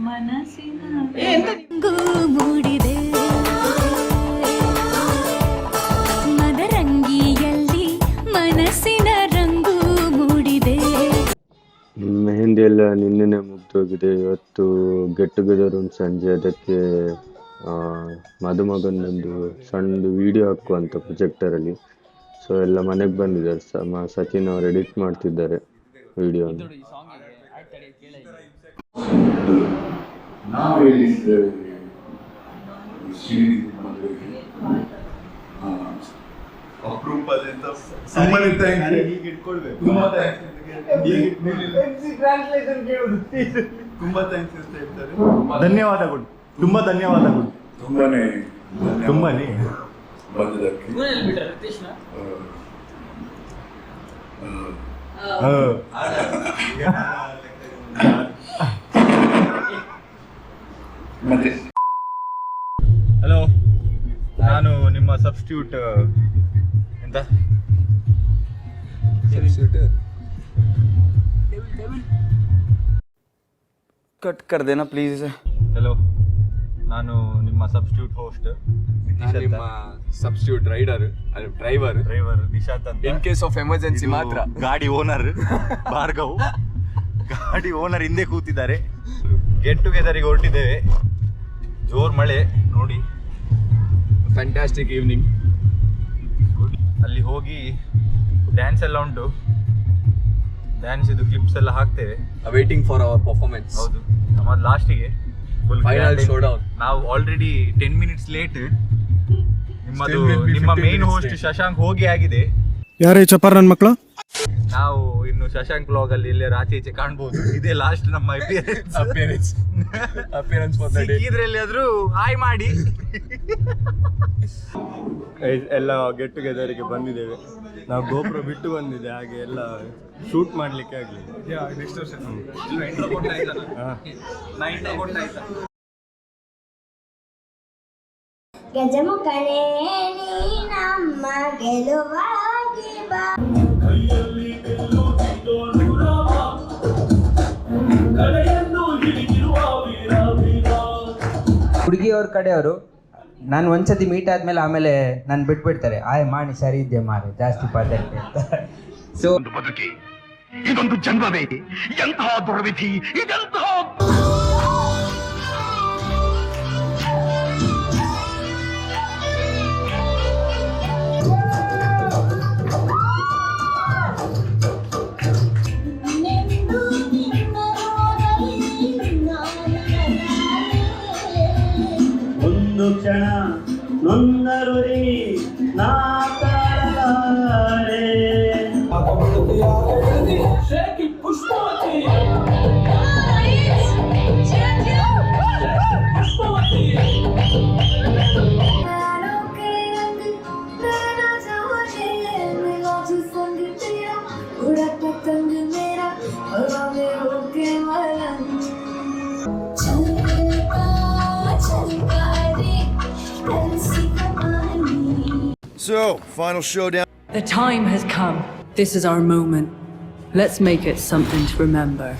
ಮನಸ್ಸಿನ ಮೂಡಿದೆ ಮದರಂಗಿಯಲ್ಲಿ ಮನಸ್ಸಿನ ರಂಗು ಮೂಡಿದೆ. ಮೆಹಂದಿ ಎಲ್ಲ ನಿನ್ನೆನೆ ಮುಗ್ದೋಗಿದೆ. ಇವತ್ತು ಗೆಟ್ ಟುಗೆದರ್ ಒಂದು ಸಂಜೆ, ಅದಕ್ಕೆ ಮದುಮಗನೊಂದು ಸಣ್ಣದು ವಿಡಿಯೋ ಹಾಕುವಂಥ ಪ್ರೊಜೆಕ್ಟರಲ್ಲಿ. ಸೊ ಎಲ್ಲ ಮನೆಗೆ ಬಂದಿದ್ದಾರೆ. ಸಚಿನ್ ಅವರು ಎಡಿಟ್ ಮಾಡ್ತಿದ್ದಾರೆ ವಿಡಿಯೋನ. ನಾವು ಹೇಳಿದ್ದೇವೆ ಅಪರೂಪದಿಂದ ಧನ್ಯವಾದಗಳು, ತುಂಬಾ ಧನ್ಯವಾದಗಳು. ತುಂಬಾನೇ ಬಂದದಕ್ಕೆ ಮತ್ತೆ ಹಲೋ, ನಾನು ನಿಮ್ಮ ಸಬ್ಸ್ಟಿಟ್ಯೂಟ್ ಎಂತ ಕಟ್ ಕರ್ ದೇನಾ ಪ್ಲೀಸ್. ಹಲೋ, ನಾನು ನಿಮ್ಮ ಸಬ್ಸ್ಟಿಟ್ಯೂಟ್ ಹೋಸ್ಟ್, ನಿಮ್ಮ ಸಬ್ಸ್ಟಿಟ್ಯೂಟ್ ಡ್ರೈವರ್ ನಿಶಾಂತ್ ಅಂತ. ಇನ್ ಕೇಸ್ ಆಫ್ ಎಮರ್ಜೆನ್ಸಿ ಮಾತ್ರ. ಗಾಡಿ ಓನರ್ ಭಾರ್ಗವ್, ಗಾಡಿ ಓನರ್ ಹಿಂದೆ ಕೂತಿದ್ದಾರೆ. ಗೆಟ್ ಟುಗೆದರಿಗೆ ಹೊರಟಿದ್ದೇವೆ. ಜೋರ್ ಮಳೆ ನೋಡಿ, ಫ್ಯಾಂಟಾಸ್ಟಿಕ್ ಈವ್ನಿಂಗ್. ಅಲ್ಲಿ ಹೋಗಿ ಡ್ಯಾನ್ಸ್ ಎಲ್ಲ ಉಂಟು, ಡ್ಯಾನ್ಸ್ ಇದು ಕ್ಲಿಪ್ಸ್ ಎಲ್ಲ ಹಾಕ್ತೇವೆ. Waiting for our performance. ಹೌದು, ನಮ್ಮದು ಲಾಸ್ಟಿಗೆ ಫುಲ್ ಫೈನಲ್ ಶೋಡೌನ್. ನಾವು ಆಲ್ರೆಡಿ 10 minutes ಲೇಟ್. ನಿಮ್ಮ ಮೇನ್ ಹೋಸ್ಟ್ ಶಶಾಂಕ್ ಹೋಗಿ ಆಗಿದೆ. ಯಾರೇ ಚಪ್ಪರ್ ನನ್ನ ಮಕ್ಕಳು. ನಾವು ಇನ್ನು ಶಶಾಂಕ್ ಬ್ಲಾಗ್ ಅಲ್ಲಿ ಇಲ್ಲೇ ಆಚೆ ಈಚೆ ಕಾಣ್ಬೋದು. ಇದೇ ಲಾಸ್ಟ್ ನಮ್ಮ ಅಪಿಯರೆನ್ಸ್ ಇದ್ರಲ್ಲಿ ಆದ್ರೂ ಹಾಯ್ ಮಾಡಿ. ಎಲ್ಲ ಗೆಟ್ ಟುಗೆದರ್ಗೆ ಬಂದಿದ್ದೇವೆ. ನಾವು ಗೋಪುರ ಬಿಟ್ಟು ಬಂದಿದೆ, ಹಾಗೆ ಎಲ್ಲ ಶೂಟ್ ಮಾಡ್ಲಿಕ್ಕೆ ಆಗಲಿಲ್ಲ. ಗಜಮುಖನೇ ನೀ ನಮ್ಮ ಗೆಲುವಾಗಿ ಬಾ. ಹುಡುಗಿಯವ್ರ ಕಡೆಯವರು ನಾನು ಒಂದ್ಸತಿ ಮೀಟ್ ಆದ್ಮೇಲೆ ಆಮೇಲೆ ನಾನು ಬಿಟ್ಬಿಡ್ತಾರೆ. ಮಾಡಿ ಸರಿ ಇದ್ದೆ ಮಾರೆ, ಜಾಸ್ತಿ ಪಾತಕ್ಕೆ ಅಂತ. ಸೊ ಬದುಕಿ ಇದೊಂದು ಜನ್ಮವೇ, ಎಂತಹ ದುರ್ವಿಧಿ ಇದೆಂತಹ. ಒಂದು ಕ್ಷಣ ನೊಂದರು ನಾ ತಾಳಲಾರೆ. So, final showdown. The time has come. This is our moment. Let's make it something to remember.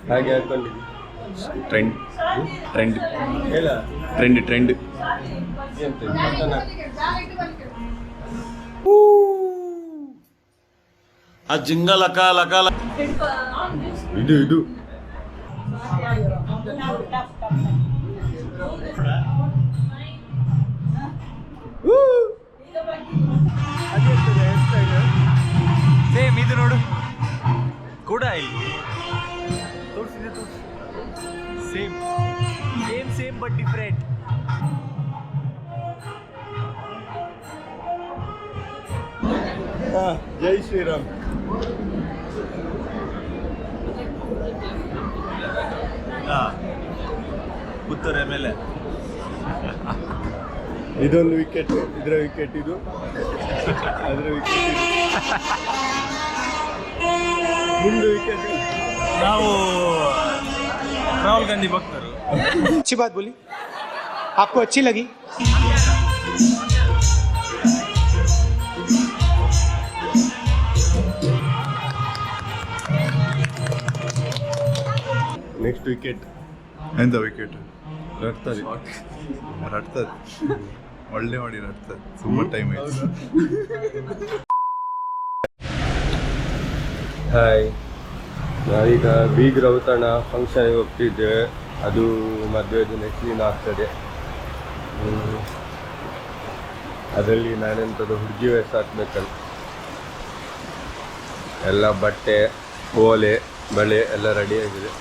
ಹಾಗೆ ಹಾಕೊಂಡಿದ್ವಿ. ಟ್ರೆಂಡ್ ಹೇಳ ಟ್ರೆಂಡ್ ಟ್ರೆಂಡ್ ಎಂತ ಇದು? ಬಟನ್ ಹಾಕು. ಆ ಜಿಂಗ ಲಕ ಲಕ ಇದು ಸೇಮ್ ಇದು ನೋಡು ಕೂಡ ಇಲ್ಲಿ ತೋರಿಸಿದೆ same same same but different. ಜೈ ಶ್ರೀರಾಮ್. ಪುತ್ತೂರು ಮೇಲೆ ಇದೊಂದು ವಿಕೆಟ್, ಇದರ ವಿಕೆಟ್ ಇದು, ಅದರ ವಿಕೆಟ್ ಇದು, ಮುಂದೆ ವಿಕೆಟ್. ನಾವು ರಾಹುಲ್ ಗಾಂಧಿ ಭಕ್ತರು. अच्छी बात बोली, आपको अच्छी लगी. Next wicket. ಎಂತ ವಿಕೆಟ್? ರಟ್ತದೆ ರಟ್ತದೆ, ಒಳ್ಳೆ ಮಾಡಿ ರಟ್ತದೆ. ತುಂಬ ಟೈಮ್ ಆಯ್ತು. ಹಾಯ್, ನಾವೀಗ ಬೀಗ್ ರೌತಣ ಫಂಕ್ಷನ್ಗೆ ಹೋಗ್ತಿದ್ದೇವೆ. ಅದು ಮದುವೆದು ನೆಕ್ಸ್ಟ್ ದಿನ ಆಗ್ತದೆ. ಅದರಲ್ಲಿ ನಾನೆಂಥದ್ದು ಹುಡುಗಿ ವೇಷ ಹಾಕ್ಬೇಕಲ್ಲ. ಎಲ್ಲ ಬಟ್ಟೆ, ಓಲೆ, ಬಳೆ ಎಲ್ಲ ರೆಡಿಯಾಗಿದೆ.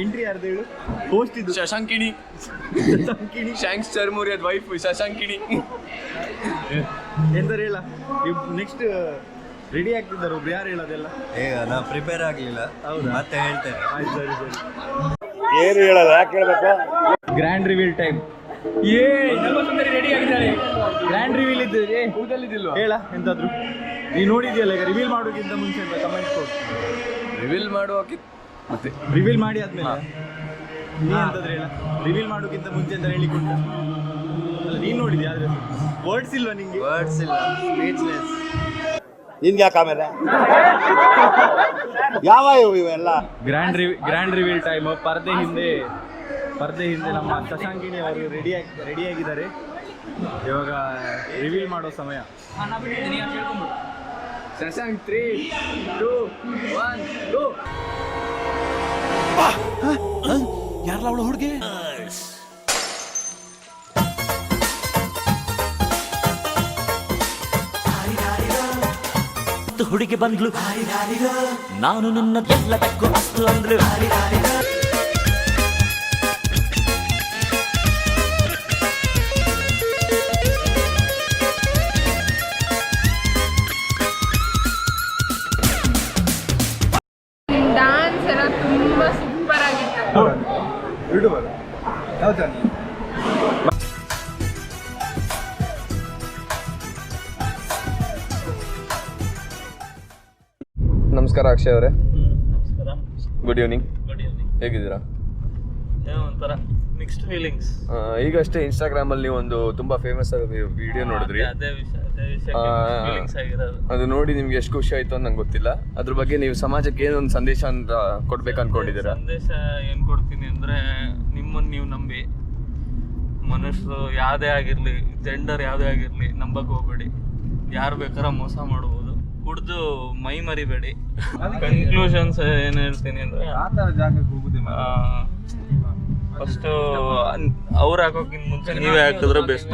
ಎಂಟ್ರಿ ಯಾರ್ದು ಹೇಳು? ಹೋಸ್ಟ್ ಇದು ಶಶಾಂಕಿಣಿ ಶಾಂಕ್ಸ್ ಚರ್ಮೂರಿ ಅದ್ ವೈಫ್ ಶಶಾಂಕಿಣಿ. ಎಂತಾರೆ ಹೇಳ? ನೆಕ್ಸ್ಟ್ ರೆಡಿ ಆಗ್ತಿದ್ದಾರೆ ಒಬ್ರು, ಯಾರು ಹೇಳೋದೆಲ್ಲ? ನಾ ಪ್ರಿಪೇರ್ ಆಗಲಿಲ್ಲ. ಹೌದಾ? ಮತ್ತೆ ಹೇಳ್ತೇನೆ. ಆಯ್ತು, ಸರಿ ಸರಿ. ಏನು ಹೇಳಲ್ಲ, ಯಾಕೆ ಹೇಳ್ಬೇಕು? Grand reveal time. ರೆಡಿ ಆಗಿದ್ದಾಳೆ. ಗ್ರ್ಯಾಂಡ್ ರಿವೀಲ್ ಇದ್ದು ಕೂದಲಿದಿಲ್ವಾ? ಹೇಳ ಎಂತಾದ್ರು. ನೀನು ನೋಡಿದ್ಯಲ್ಲ ಈಗ, ರಿವೀಲ್ ಮಾಡೋಕ್ಕಿಂತ ಮುಂಚೆ ಅಂತ ಕಮೆಂಟ್ ಕೊಡು. ರಿವೀಲ್ ಮಾಡುವಕ್ಕೆ ಮತ್ತೆ ರಿವೀಲ್ ಮಾಡಿ ಆದ್ಮೇಲೆ ನೀ ಎಂತಾದ್ರೆ ಹೇಳ. ರಿವೀಲ್ ಮಾಡೋಕ್ಕಿಂತ ಮುಂಚೆ ಅಂತ ಹೇಳಿ ಕೊಟ್ಟು ಅಲ್ಲ, ನೀನು ನೋಡಿದ್ಯಾ? ಆದ್ರೆ ವರ್ಡ್ಸ್ ಇಲ್ವಾ ನಿಂಗೆ? ವರ್ಡ್ಸ್ ಇಲ್ಲ, ಸ್ಪೀಚ್ಲೆಸ್. ನಿನ್ಗೆ ಯಾಕೆ ಆಮೇಲೆ ಯಾವ ಇವೆಲ್ಲ ಗ್ರ್ಯಾಂಡ್ ರಿವೀಲ್ ಟೈಮ್. ಪರ್ದೆ ಹಿಂದೆ ನಮ್ಮ ಶಶಾಂಕಿಣಿ ಅವರು ರೆಡಿಯಾಗಿದ್ದಾರೆ. ಇವಾಗ ರಿವೀಲ್ ಮಾಡೋ ಸಮಯ. ಶಶಾಂಕ್ 3, 2, 1 ಗೋ. ಯಾರಲ್ಲ ಅವಳು ಹುಡುಗಿ? ಹುಡುಗಿ ಬಂದ್ಲು, ನಾನು ನಿನ್ನ ಎಲ್ಲದಕ್ಕೂ ಅಸ್ತು ಅಂದ್ಲು. ಡಾನ್ಸ್ ಎಲ್ಲ ತುಂಬಾ ಸೂಪರ್ ಆಗಿತ್ತು. ಹೌದಾ? ನಮಸ್ಕಾರ ಅಕ್ಷಯ್ ಅವರೇ. ನಮಸ್ಕಾರ. Good evening. Good evening. ಹೇಗಿದ್ದೀರಾ? ಏನೋ ಒಂಥರ ಮಿಕ್ಸ್ಡ್ ಫೀಲಿಂಗ್ಸ್. ಈಗಷ್ಟೇ ಇನ್ಸ್ಟಾಗ್ರಾಮ್ ಅಲ್ಲಿ ಒಂದು ತುಂಬಾ ಫೇಮಸ್ ವಿಡಿಯೋ ನೋಡಿದ್ರಿ. ಅದೇ ವಿಷಯ ಫೀಲಿಂಗ್ಸ್ ಆಗಿರೋದು. ಅದು ನೋಡಿ ನಿಮ್ಗೆ ಎಷ್ಟು ಖುಷಿ ಆಯ್ತು ಅಂತ ನಂಗೆ ಗೊತ್ತಿಲ್ಲ. ಅದ್ರ ಬಗ್ಗೆ ನೀವು ಸಮಾಜಕ್ಕೆ ಏನೊಂದು ಸಂದೇಶ ಅಂತ ಕೊಡ್ಬೇಕು ಅನ್ಕೊಂಡಿದ್ದೀರಾ? ಸಂದೇಶ ಏನ್ ಕೊಡ್ತೀನಿ ಅಂದ್ರೆ, ನಿಮ್ಮನ್ನು ನೀವು ನಂಬಿ, ಮನುಷ್ಯರು ಯಾವುದೇ ಆಗಿರ್ಲಿ, ಜೆಂಡರ್ ಯಾವುದೇ ಆಗಿರ್ಲಿ, ನಂಬಕ್ ಹೋಗ್ಬೇಡಿ. ಯಾರು ಬೇಕಾದ್ರೆ ಮೋಸ ಮಾಡ್ಬೋದು. ಕುಡ್ದು ಮೈ ಮರಿಬೇಡಿ. ಕನ್ಕ್ಲೂಷನ್ಸ್ ಏನ್ ಹೇಳ್ತೀನಿ ಅಂದ್ರೆ, ಫಸ್ಟ್ ಅವ್ರು ಹಾಕೋಕ್ಕಿಂತ ಮುಂಚೆ ನೀವೇ ಹಾಕಿದ್ರೆ ಬೆಸ್ಟ್.